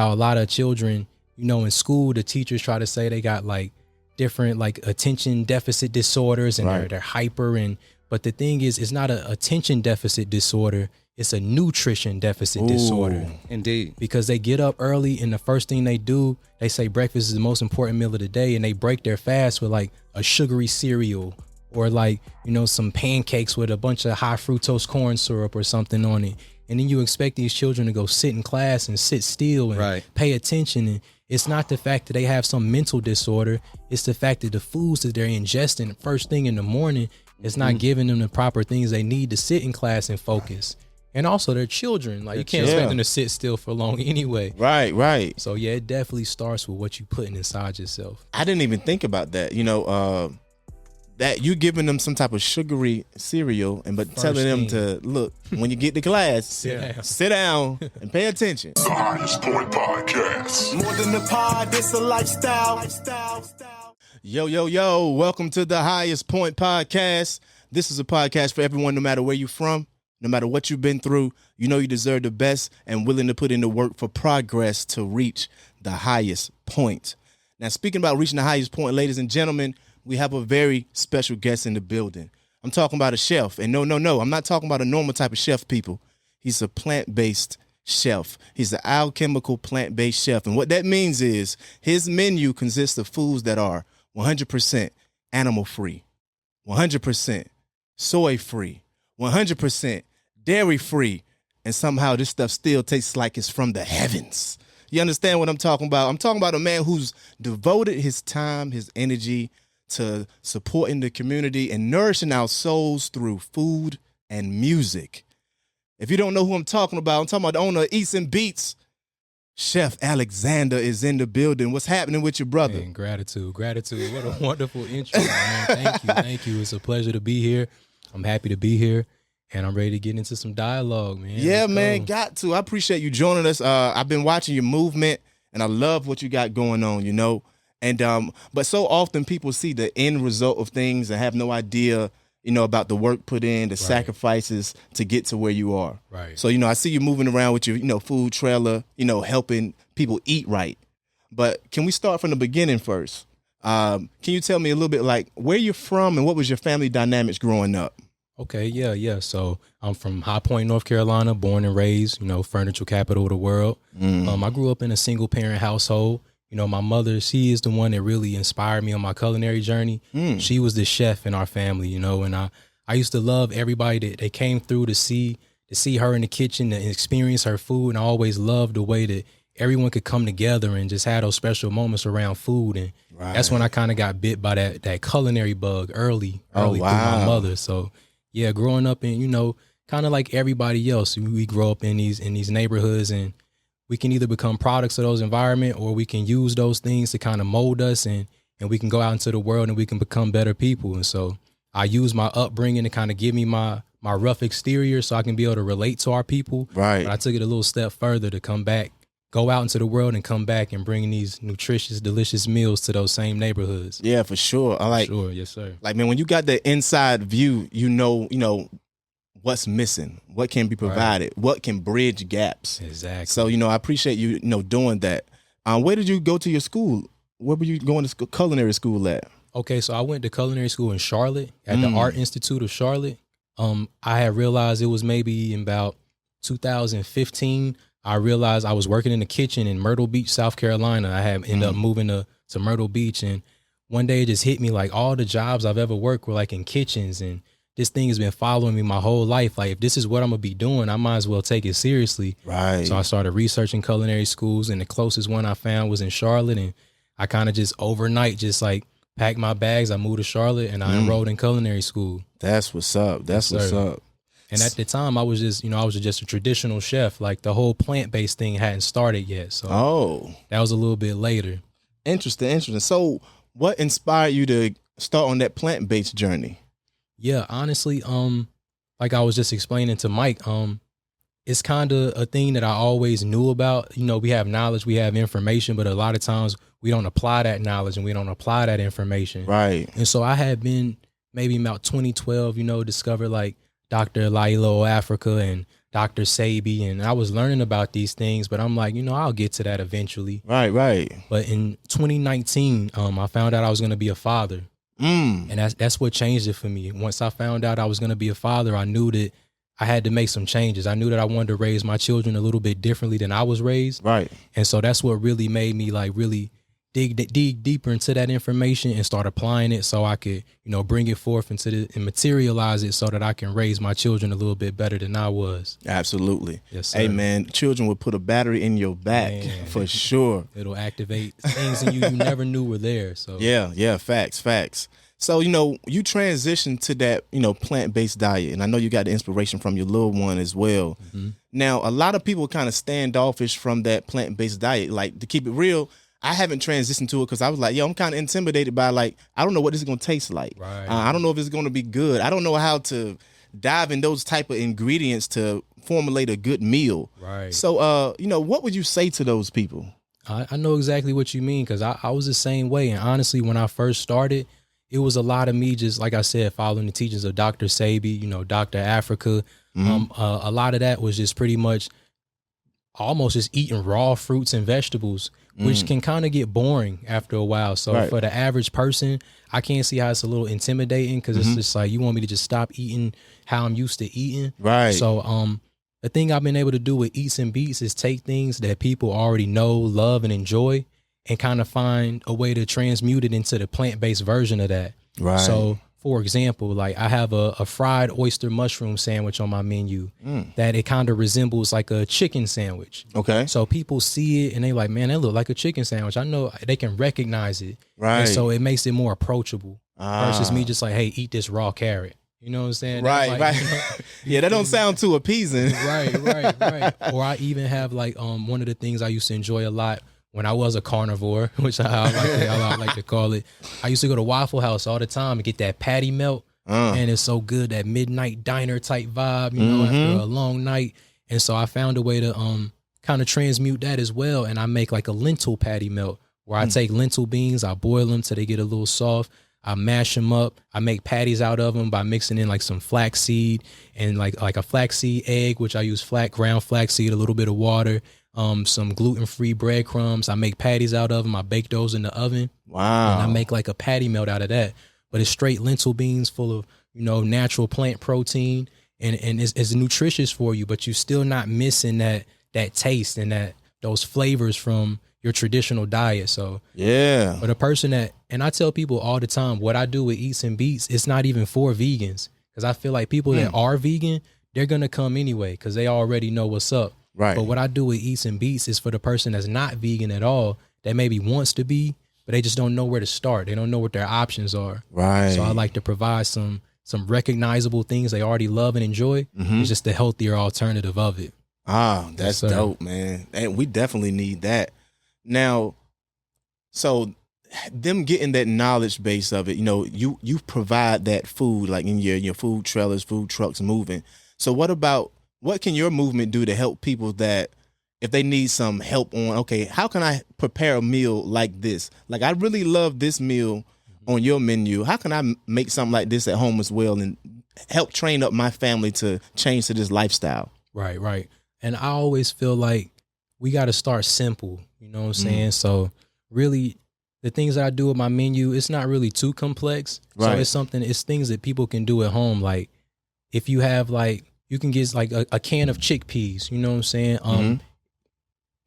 how a lot of children, in school, the teachers try to say they got like different like attention deficit disorders and they're hyper. But the thing is, it's not an attention deficit disorder. It's a nutrition deficit disorder. Indeed. Because they get up early and the first thing they do, they say breakfast is the most important meal of the day, and they break their fast with like a sugary cereal or like, some pancakes with a bunch of high fructose corn syrup or something on it. And then you expect these children to go sit in class and sit still and pay attention. And it's not the fact that they have some mental disorder. It's the fact that the foods that they're ingesting first thing in the morning is not giving them the proper things they need to sit in class and focus. And also they're children. Like you can't expect them to sit still for long anyway. Right. So yeah, it definitely starts with what you putting inside yourself. I didn't even think about that. That you giving them some type of sugary cereal but telling them to look, when you get to class, sit down and pay attention. The Highest Point Podcast. More than the pod, it's a lifestyle. Yo, welcome to the Highest Point Podcast. This is a podcast for everyone, no matter where you're from, no matter what you've been through. You deserve the best and willing to put in the work for progress to reach the highest point. Now, speaking about reaching the highest point, ladies and gentlemen, we have a very special guest in the building. I'm talking about a chef. And no, I'm not talking about a normal type of chef, people. He's a plant-based chef. He's an alchemical plant-based chef. And what that means is his menu consists of foods that are 100% animal-free, 100% soy-free, 100% dairy-free, and somehow this stuff still tastes like it's from the heavens. You understand what I'm talking about? I'm talking about a man who's devoted his time, his energy to supporting the community and nourishing our souls through food and music. If you don't know who I'm talking about the owner of Eats and Beats. Chef Alexander is in the building. What's happening with your brother? Man, gratitude. What a wonderful intro, man. Thank you. It's a pleasure to be here. I'm happy to be here, and I'm ready to get into some dialogue, man. Yeah, man, got to. I appreciate you joining us. I've been watching your movement, and I love what you got going on, And but so often people see the end result of things and have no idea, about the work put in, the sacrifices to get to where you are. Right. So, I see you moving around with your, food trailer, helping people eat right. But can we start from the beginning first? Can you tell me a little bit like where you're from and what was your family dynamics growing up? Okay, yeah. So I'm from High Point, North Carolina, born and raised, furniture capital of the world. I grew up in a single parent household. My mother, she is the one that really inspired me on my culinary journey. She was the chef in our family, and I used to love everybody that came through to see her in the kitchen and experience her food. And I always loved the way that everyone could come together and just have those special moments around food. And that's when I kind of got bit by that culinary bug early through my mother. So yeah, growing up in, kind of like everybody else, we grow up in these neighborhoods, and we can either become products of those environment, or we can use those things to kind of mold us, and we can go out into the world and we can become better people. And so I use my upbringing to kind of give me my rough exterior so I can be able to relate to our people. Right. But I took it a little step further to come back, go out into the world and come back and bring these nutritious, delicious meals to those same neighborhoods. Yeah, for sure. Sure. Yes, sir. Like, man, when you got the inside view, what's missing, what can be provided, what can bridge gaps. Exactly. So, I appreciate you, doing that. Where did you go to your school? Where were you going to culinary school at? Okay, so I went to culinary school in Charlotte at the Art Institute of Charlotte. I had realized it was maybe in about 2015. I realized I was working in the kitchen in Myrtle Beach, South Carolina. I had ended up moving to Myrtle Beach, and one day it just hit me like all the jobs I've ever worked were like in kitchens, and this thing has been following me my whole life. Like, if this is what I'm going to be doing, I might as well take it seriously. Right. So I started researching culinary schools, and the closest one I found was in Charlotte. And I kind of just overnight just like packed my bags. I moved to Charlotte and I enrolled in culinary school. That's what's up. That's what's up. And at the time I was just, a traditional chef. Like, the whole plant-based thing hadn't started yet. So that was a little bit later. Interesting. So what inspired you to start on that plant-based journey? Yeah, honestly, like I was just explaining to Mike, it's kind of a thing that I always knew about. We have knowledge, we have information, but a lot of times we don't apply that knowledge and we don't apply that information. Right. And so I had been maybe about 2012, discovered like Dr. Lailo Africa and Dr. Sabi, and I was learning about these things, but I'm like, I'll get to that eventually. Right. But in 2019, I found out I was going to be a father. And that's what changed it for me. Once I found out I was going to be a father, I knew that I had to make some changes. I knew that I wanted to raise my children a little bit differently than I was raised. Right. And so that's what really made me like really dig deeper into that information and start applying it so I could, bring it forth and materialize it so that I can raise my children a little bit better than I was. Absolutely. Yes, sir. Hey, man, children will put a battery in your back for sure. It'll activate things in you never knew were there. So Yeah, facts. So, you transitioned to that, plant-based diet, and I know you got the inspiration from your little one as well. Mm-hmm. Now, a lot of people kind of standoffish from that plant-based diet. Like, to keep it real, I haven't transitioned to it because I was like, I'm kind of intimidated by, like, I don't know what this is going to taste like. Right. I don't know if it's going to be good. I don't know how to dive in those type of ingredients to formulate a good meal. Right. So, what would you say to those people? I know exactly what you mean because I was the same way. And honestly, when I first started, it was a lot of me just, like I said, following the teachings of Dr. Sabi, Dr. Africa. Mm-hmm. A lot of that was just pretty much almost just eating raw fruits and vegetables, which can kind of get boring after a while. So for the average person, I can't see how it's a little intimidating because it's just like, you want me to just stop eating how I'm used to eating. Right. So the thing I've been able to do with Eats and Beats is take things that people already know, love, and enjoy and kind of find a way to transmute it into the plant-based version of that. Right. So, for example, like I have a fried oyster mushroom sandwich on my menu that it kind of resembles like a chicken sandwich. Okay. So people see it and they like, man, that look like a chicken sandwich. I know they can recognize it. Right. And so it makes it more approachable versus me just like, hey, eat this raw carrot. You know what I'm saying? Right, like, Yeah, that don't sound too appeasing. Right. Or I even have like one of the things I used to enjoy a lot when I was a carnivore, which I like to call it. I used to go to Waffle House all the time and get that patty melt. And it's so good, that midnight diner type vibe, after a long night. And so I found a way to kind of transmute that as well. And I make like a lentil patty melt where I take lentil beans, I boil them till they get a little soft. I mash them up. I make patties out of them by mixing in like some flaxseed and like a flaxseed egg, which I use ground flaxseed, a little bit of water, some gluten-free breadcrumbs. I make patties out of them. I bake those in the oven. Wow. And I make like a patty melt out of that. But it's straight lentil beans full of, natural plant protein and it's nutritious for you, but you're still not missing that taste and those flavors from your traditional diet. So yeah. But a person and I tell people all the time, what I do with Eats and Beats, it's not even for vegans. Because I feel like people that are vegan, they're going to come anyway because they already know what's up. Right. But what I do with Eats and Beats is for the person that's not vegan at all, that maybe wants to be, but they just don't know where to start. They don't know what their options are. Right. So I like to provide some recognizable things they already love and enjoy. It's just the healthier alternative of it. That's dope, man. And we definitely need that. Now, so them getting that knowledge base of it, you provide that food like in your food trailers, food trucks moving. So what can your movement do to help people that if they need some help on, okay, how can I prepare a meal like this? Like, I really love this meal on your menu. How can I make something like this at home as well and help train up my family to change to this lifestyle? Right. And I always feel like we got to start simple. You know what I'm saying? So really the things that I do with my menu, it's not really too complex. Right. So it's things that people can do at home. Like if you have like, you can get like a can of chickpeas, you know what I'm saying?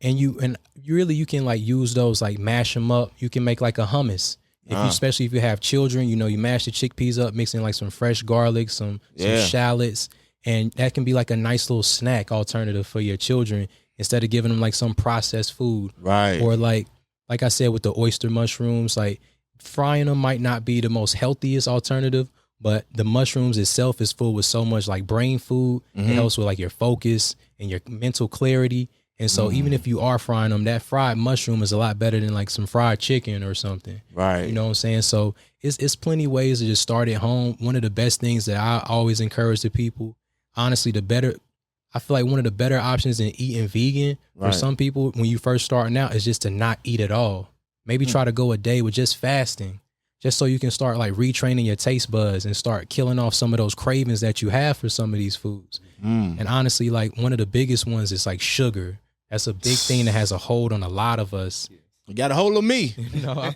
And you you can like use those, like mash them up. You can make like a hummus. Especially if you have children, you mash the chickpeas up, mix in like some fresh garlic, some shallots, and that can be like a nice little snack alternative for your children instead of giving them like some processed food. Right. Or like I said with the oyster mushrooms, like frying them might not be the most healthiest alternative, but the mushrooms itself is full with so much like brain food. It helps with like your focus and your mental clarity. And so even if you are frying them, that fried mushroom is a lot better than like some fried chicken or something. Right. You know what I'm saying? So it's plenty of ways to just start at home. One of the best things that I always encourage the people, honestly, I feel like one of the better options in eating vegan for some people when you first starting out is just to not eat at all. Maybe try to go a day with just fasting just so you can start like retraining your taste buds and start killing off some of those cravings that you have for some of these foods. And honestly, like one of the biggest ones is like sugar. That's a big thing that has a hold on a lot of us. You got a hold of me. You know,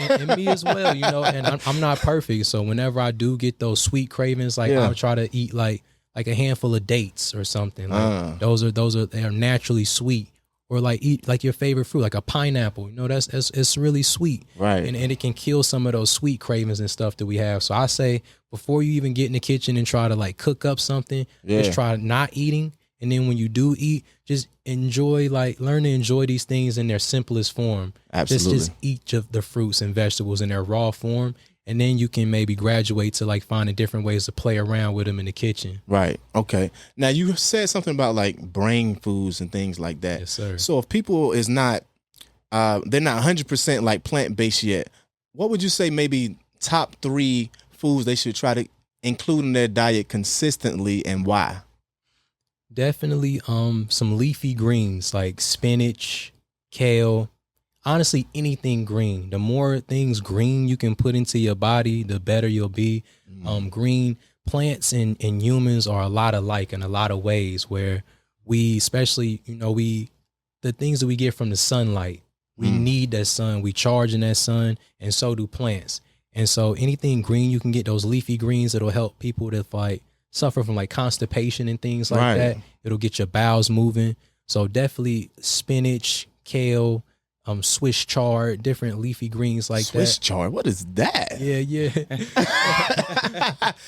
and me as well, you know, and I'm not perfect. So whenever I do get those sweet cravings, like I'll try to eat like a handful of dates or something. Like they are naturally sweet. Or like eat like your favorite fruit, like a pineapple. You know, it's really sweet. Right. And it can kill some of those sweet cravings and stuff that we have. So I say before you even get in the kitchen and try to like cook up something, just try not eating. And then when you do eat, just enjoy, like learn to enjoy these things in their simplest form. Absolutely. Just eat of the fruits and vegetables in their raw form. And then you can maybe graduate to like finding different ways to play around with them in the kitchen. Right. Okay. Now you said something about like brain foods and things like that. Yes, sir. So if people is not, they're not 100% like plant-based yet, what would you say maybe top 3 foods they should try to include in their diet consistently and why? Definitely some leafy greens like spinach, kale, honestly anything green. The more things green you can put into your body, the better you'll be. Green plants and humans are a lot alike in a lot of ways, where we especially, you know, the things that we get from the sunlight, we need that sun, we charge in that sun, and so do plants. And so anything green you can get, those leafy greens, that'll help people that like suffer from like constipation and things like that. It'll get your bowels moving. So definitely spinach, kale, Swiss chard, different leafy greens like Swiss that. chard, what is that? Yeah.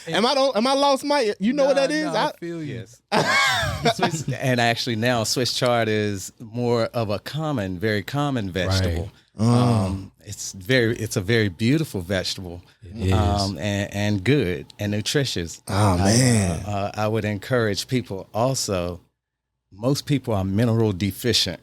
Am I lost, Mike? You know what that is? I feel you. Yes. And actually now Swiss chard is more of a very common vegetable. Right. It's a very beautiful vegetable. It is. And good and nutritious. Oh man. I would encourage people also, most people are mineral deficient.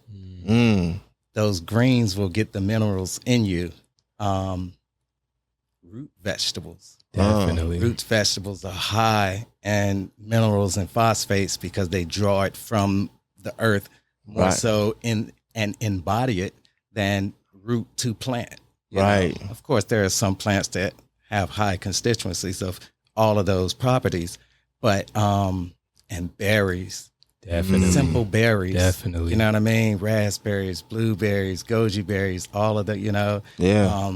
Those greens will get the minerals in you. Root vegetables. Definitely. Root vegetables are high in minerals and phosphates because they draw it from the earth more so and embody it than root to plant. You know? Of course, there are some plants that have high constituencies of all of those properties, but and berries. Definitely. Simple berries. Definitely. You know what I mean? Raspberries, blueberries, goji berries, all of the, you know. Yeah.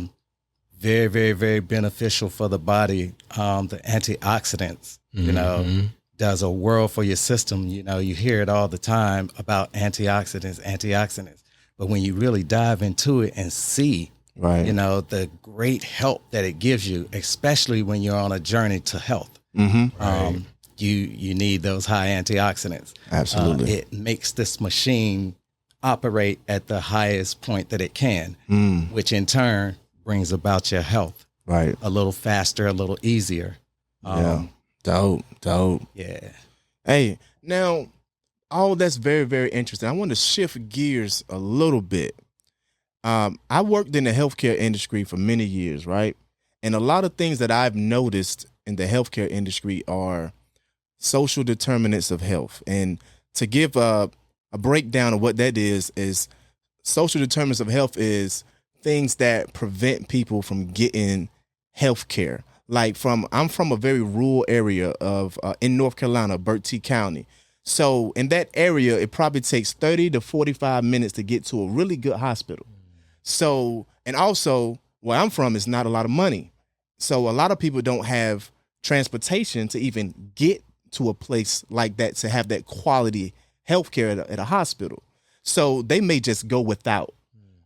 Very, very, very beneficial for the body. The antioxidants, you know, does a world for your system. You know, you hear it all the time about antioxidants. But when you really dive into it and see, you know, the great help that it gives you, especially when you're on a journey to health. You need those high antioxidants. Absolutely. It makes this machine operate at the highest point that it can, which in turn brings about your health a little faster, a little easier. Dope. Yeah. Hey, now, all that's very, very interesting. I want to shift gears a little bit. I worked in the healthcare industry for many years, right? And a lot of things that I've noticed in the healthcare industry are social determinants of health. And to give a breakdown of what that is social determinants of health is things that prevent people from getting health care. Like I'm from a very rural area of in North Carolina, Bertie County. So in that area, it probably takes 30 to 45 minutes to get to a really good hospital. So, and also where I'm from is not a lot of money. So a lot of people don't have transportation to even get to a place like that to have that quality healthcare at a hospital. So they may just go without.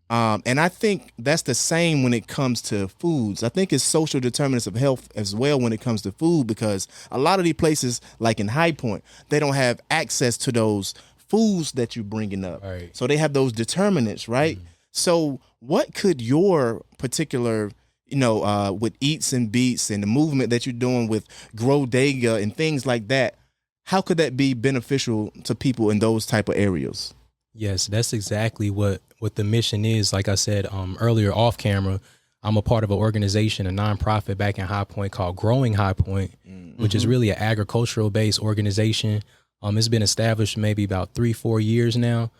And I think that's the same when it comes to foods. I think it's social determinants of health as well when it comes to food, because a lot of these places, like in High Point, they don't have access to those foods that you're bringing up. Right. So they have those determinants, right? So what could your particular, with Eats and Beats and the movement that you're doing with Grodega and things like that, how could that be beneficial to people in those type of areas? Yes, that's exactly what the mission is. Like I said earlier off camera, I'm a part of an organization, a nonprofit back in High Point called Growing High Point, which is really an agricultural-based organization. It's been established maybe about 3-4 years now.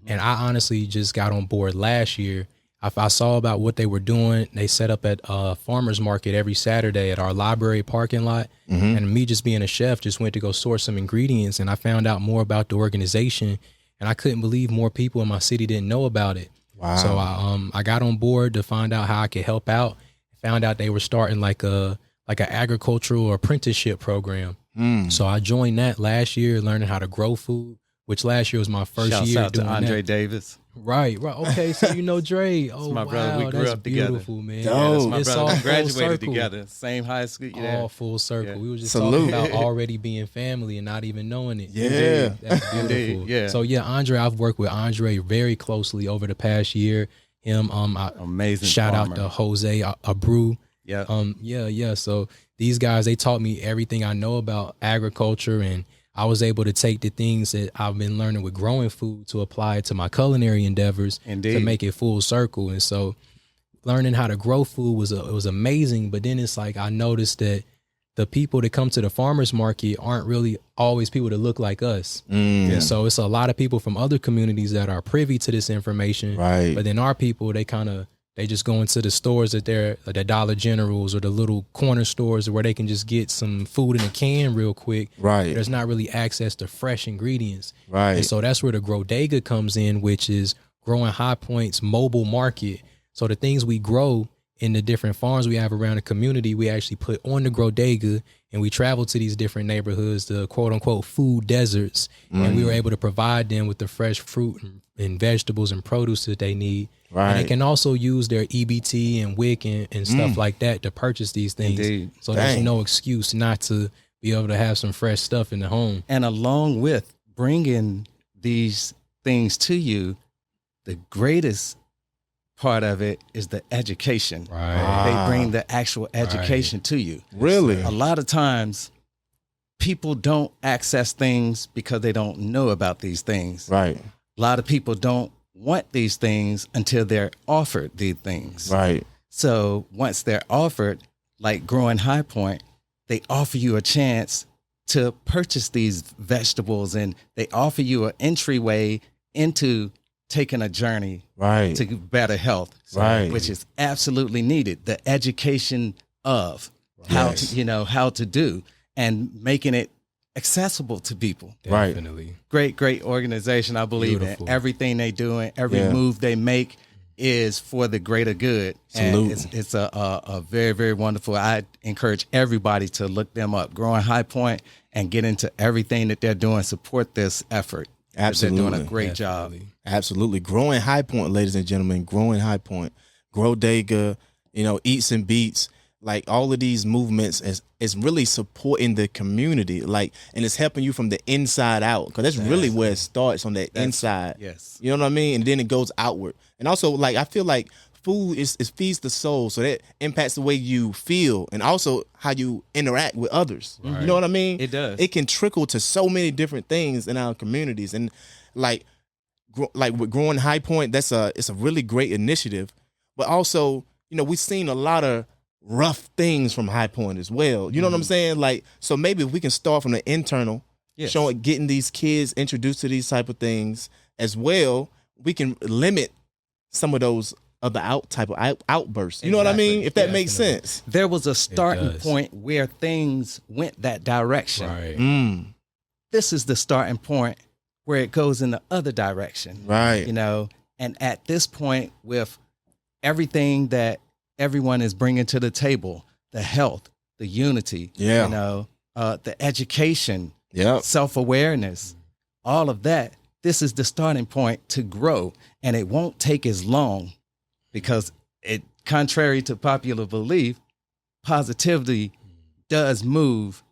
And I honestly just got on board last year. I saw about what they were doing. They set up at a farmer's market every Saturday at our library parking lot. And me just being a chef, just went to go source some ingredients, and I found out more about the organization, and I couldn't believe more people in my city didn't know about it. Wow. So I got on board to find out how I could help out. Found out they were starting like an agricultural apprenticeship program. So I joined that last year, learning how to grow food, which last year was my first Shouts year out to doing Andre that. Davis. Right. Okay, so you know Dre. Oh, my wow, brother. We grew that's up together. beautiful, man. Yeah, that's my It's brother. all We full graduated circle. together, same high school. Yeah. All full circle. Yeah. We were just Salute. talking about already being family and not even knowing it. Yeah. That's beautiful. Indeed, yeah. So yeah, Andre, I've worked with Andre very closely over the past year. Him, Amazing shout farmer. out to Jose Abreu. Yeah. Yeah. So these guys, they taught me everything I know about agriculture, and I was able to take the things that I've been learning with growing food to apply it to my culinary endeavors. Indeed. To make it full circle. And so learning how to grow food was amazing. But then it's like I noticed that the people that come to the farmers market aren't really always people that look like us. And so it's a lot of people from other communities that are privy to this information. Right. But then our people, they just go into the stores that they're like the Dollar Generals or the little corner stores where they can just get some food in a can real quick. Right. There's not really access to fresh ingredients. Right. And so that's where the Grodega comes in, which is Growing High Point's mobile market. So the things we grow in the different farms we have around the community, we actually put on the Grodega, and we travel to these different neighborhoods, the quote unquote food deserts. And we were able to provide them with the fresh fruit and vegetables and produce that they need. Right. And they can also use their EBT and WIC and stuff like that to purchase these things. Indeed. So there's Dang. no excuse not to be able to have some fresh stuff in the home. And along with bringing these things to you, the greatest part of it is the education. Right. They bring the actual education to you. Really? A lot of times, people don't access things because they don't know about these things. Right. A lot of people don't want these things until they're offered these things. Right. So once they're offered, like Growing High Point, they offer you a chance to purchase these vegetables, and they offer you an entryway into taking a journey Right. to better health, Right. which is absolutely needed. The education of how Yes. to, how to do, and making it accessible to people. Right. Definitely. Great organization. I believe Beautiful. in everything they do, and every Yeah. move they make is for the greater good. Salute. And it's a very, very wonderful. I encourage everybody to look them up, Growing High Point, and get into everything that they're doing. Support this effort. Absolutely. They're doing a great job. Absolutely. Growing High Point, ladies and gentlemen, Growing High Point, Grodega, Eats and Beats, like all of these movements is really supporting the community, like, and it's helping you from the inside out, because that's really where it starts, on that inside. Yes. You know what I mean? And then it goes outward. And also, like, I feel like food is feeds the soul, so that impacts the way you feel and also how you interact with others. You know what I mean? It does. It can trickle to so many different things in our communities, and like with Growing High Point, it's a really great initiative. But also, we've seen a lot of rough things from High Point as well. You know what I'm saying? Like, so maybe if we can start from the internal, Yes. getting these kids introduced to these type of things as well, we can limit some of those other outbursts. You know what I mean? Exactly. If that makes Definitely. sense. There was a starting does. point where things went that direction. Right. This is the starting point where it goes in the other direction. Right. And at this point, with everything that everyone is bringing to the table, the health, the unity, the education, Yep. self-awareness, all of that, this is the starting point to grow. And it won't take as long, because contrary to popular belief, positivity does move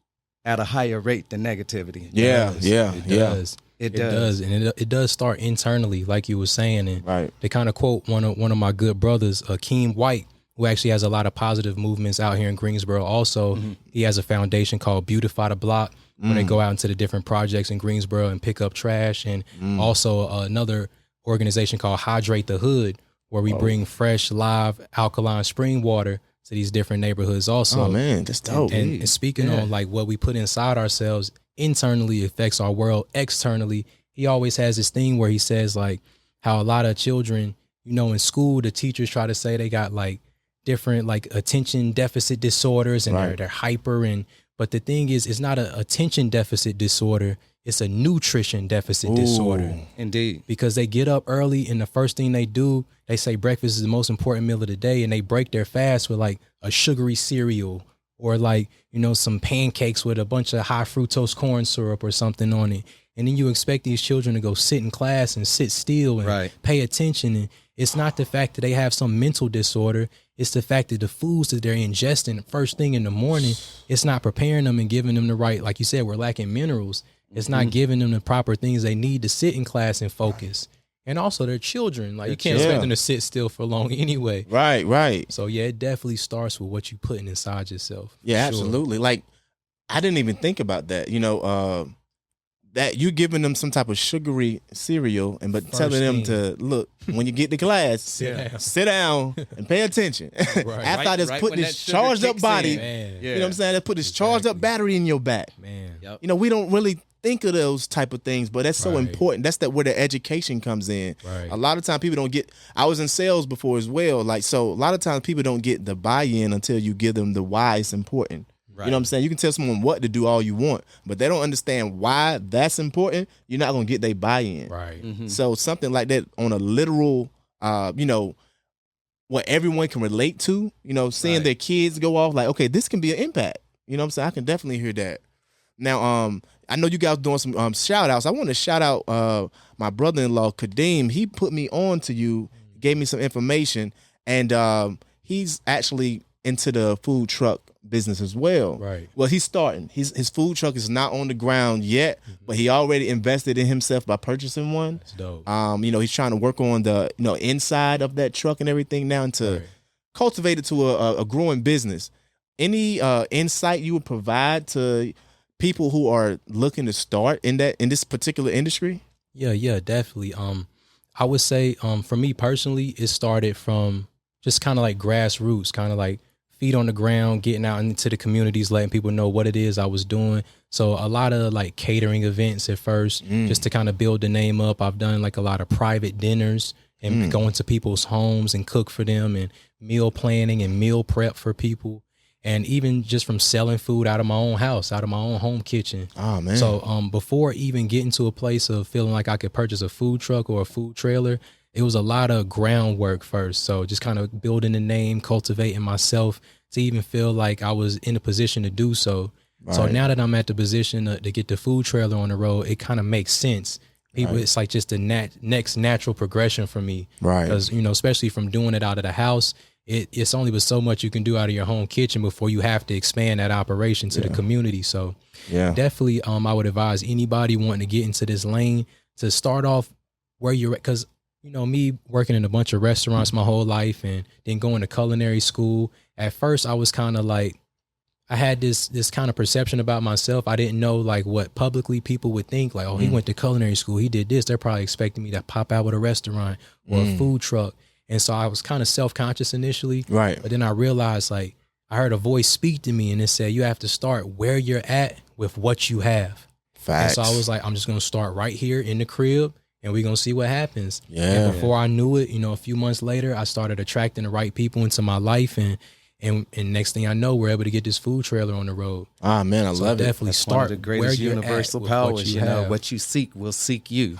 at a higher rate than negativity. Yeah. It does. It It does, and it does start internally, like you were saying. And Right. they kind of quote one of my good brothers, Akeem White, who actually has a lot of positive movements out here in Greensboro. Also, he has a foundation called Beautify the Block, where they go out into the different projects in Greensboro and pick up trash. And also another organization called Hydrate the Hood, where we bring fresh, live, alkaline spring water to these different neighborhoods also. Oh man, that's dope. And speaking on like what we put inside ourselves internally affects our world externally. He always has this thing where he says like how a lot of children in school, the teachers try to say they got like different like attention deficit disorders and they're hyper. But the thing is, it's not an attention deficit disorder. It's a nutrition deficit disorder. Indeed. Because they get up early and the first thing they do, they say breakfast is the most important meal of the day, and they break their fast with like a sugary cereal or like, some pancakes with a bunch of high fructose corn syrup or something on it. And then you expect these children to go sit in class and sit still and pay attention. And it's not the fact that they have some mental disorder. It's the fact that the foods that they're ingesting first thing in the morning, it's not preparing them and giving them the right, like you said, we're lacking minerals. It's not giving them the proper things they need to sit in class and focus. And also they're children. Like you can't expect them to sit still for long anyway. Right. So yeah, it definitely starts with what you putting inside yourself. Yeah, absolutely. Like I didn't even think about that. That you're giving them some type of sugary cereal but telling them to look, when you get to class, sit down and pay attention. After I just put this charged up body, you know what I'm saying? I put this charged up battery in your back. Man. Yep. We don't really think of those type of things, but that's so important. That's where the education comes in. Right. A lot of times people don't get, I was in sales before as well. Like, so a lot of times people don't get the buy-in until you give them the why it's important. Right. You know what I'm saying? You can tell someone what to do all you want, but they don't understand why that's important. You're not going to get their buy-in. Right. Mm-hmm. So something like that on a literal, what everyone can relate to, seeing their kids go off like, okay, this can be an impact. You know what I'm saying? I can definitely hear that. Now, I know you guys doing some shout outs. I want to shout out my brother-in-law, Kadeem. He put me on to you, gave me some information, and he's actually into the food truck business as well. Right. Well, he's starting. His food truck is not on the ground yet, but he already invested in himself by purchasing one. That's dope. He's trying to work on the inside of that truck and everything now, and to cultivate it to a growing business. Any insight you would provide to people who are looking to start in this particular industry? Yeah, definitely. I would say for me personally, it started from just kind of like grassroots, kind of like feet on the ground, getting out into the communities, letting people know what it is I was doing. So a lot of like catering events at first, just to kind of build the name up. I've done like a lot of private dinners and going to people's homes and cook for them, and meal planning and meal prep for people. And even just from selling food out of my own house, out of my own home kitchen. Oh, man. So before even getting to a place of feeling like I could purchase a food truck or a food trailer, it was a lot of groundwork first. So just kind of building the name, cultivating myself to even feel like I was in a position to do so. Right. So now that I'm at the position to get the food trailer on the road, it kind of makes sense. People, it's like just the next natural progression for me. Right. Because, especially from doing it out of the house, it's only but so much you can do out of your home kitchen before you have to expand that operation to the community. So definitely I would advise anybody wanting to get into this lane to start off where you're at. Because, me working in a bunch of restaurants my whole life and then going to culinary school, at first I was kind of like, I had this kind of perception about myself. I didn't know like what publicly people would think, like, oh, he went to culinary school, he did this. They're probably expecting me to pop out with a restaurant or a food truck. And so I was kind of self-conscious initially. Right. But then I realized, like, I heard a voice speak to me and it said, you have to start where you're at with what you have. Facts. And so I was like, I'm just going to start right here in the crib and we're going to see what happens. Yeah. And before I knew it, a few months later, I started attracting the right people into my life. And next thing I know, we're able to get this food trailer on the road. Ah, man, I love it. Definitely That's start one of the greatest universal powers. What you seek will seek you.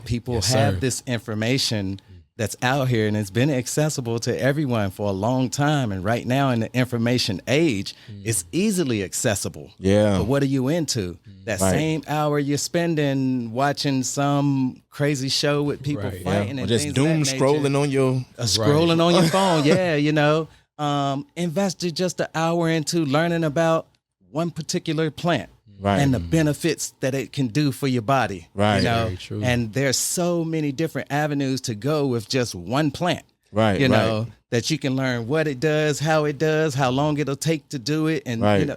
People have this information that's out here and it's been accessible to everyone for a long time. And right now in the information age, it's easily accessible. Yeah. But what are you into? That same hour you're spending watching some crazy show with people fighting and or just things doom of that scrolling on your scrolling on your phone. Invested just an hour into learning about one particular plant. Right. And the benefits that it can do for your body. Right. Very true. And there's so many different avenues to go with just one plant. Right. That you can learn what it does, how long it'll take to do it, and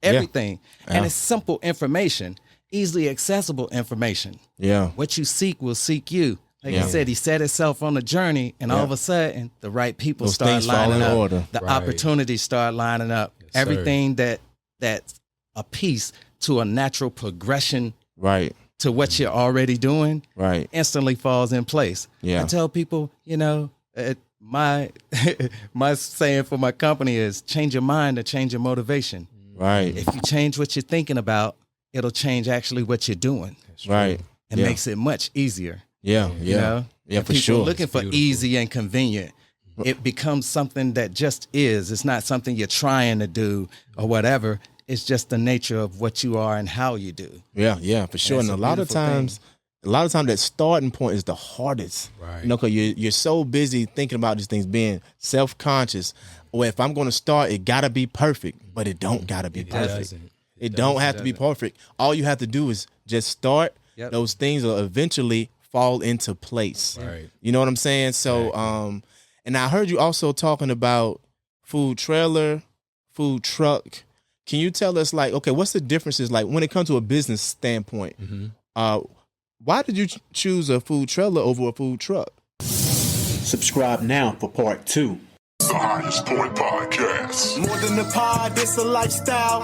everything. Yeah. And it's simple information, easily accessible information. Yeah. What you seek will seek you. Like I said, he set himself on a journey, and all of a sudden, the right people Those start things fall lining in up. order. The opportunities start lining up. Yes, everything that's a piece to a natural progression to what you're already doing, Right. instantly falls in place. Yeah. I tell people, my my saying for my company is change your mind to change your motivation. Right. If you change what you're thinking about, it'll change actually what you're doing. Right. It makes it much easier. Yeah. You know? Yeah, And for people sure. looking for easy and convenient. It becomes something that just is. It's not something you're trying to do or whatever. It's just the nature of what you are and how you do. Yeah, for sure. And it's a a lot of beautiful times, that starting point is the hardest. Right. You know, because you're so busy thinking about these things, being self-conscious. Or if I'm going to start, it got to be perfect, but it don't got to be perfect. doesn't. It don't have to be perfect. All you have to do is just start. Yep. Those things will eventually fall into place. Right. You know what I'm saying? So, and I heard you also talking about food trailer, food truck. Can you tell us, like, okay, what's the differences, like, when it comes to a business standpoint? Why did you choose a food trailer over a food truck? Subscribe now for part 2. The Highest Point Podcast. More than a pod, it's a lifestyle.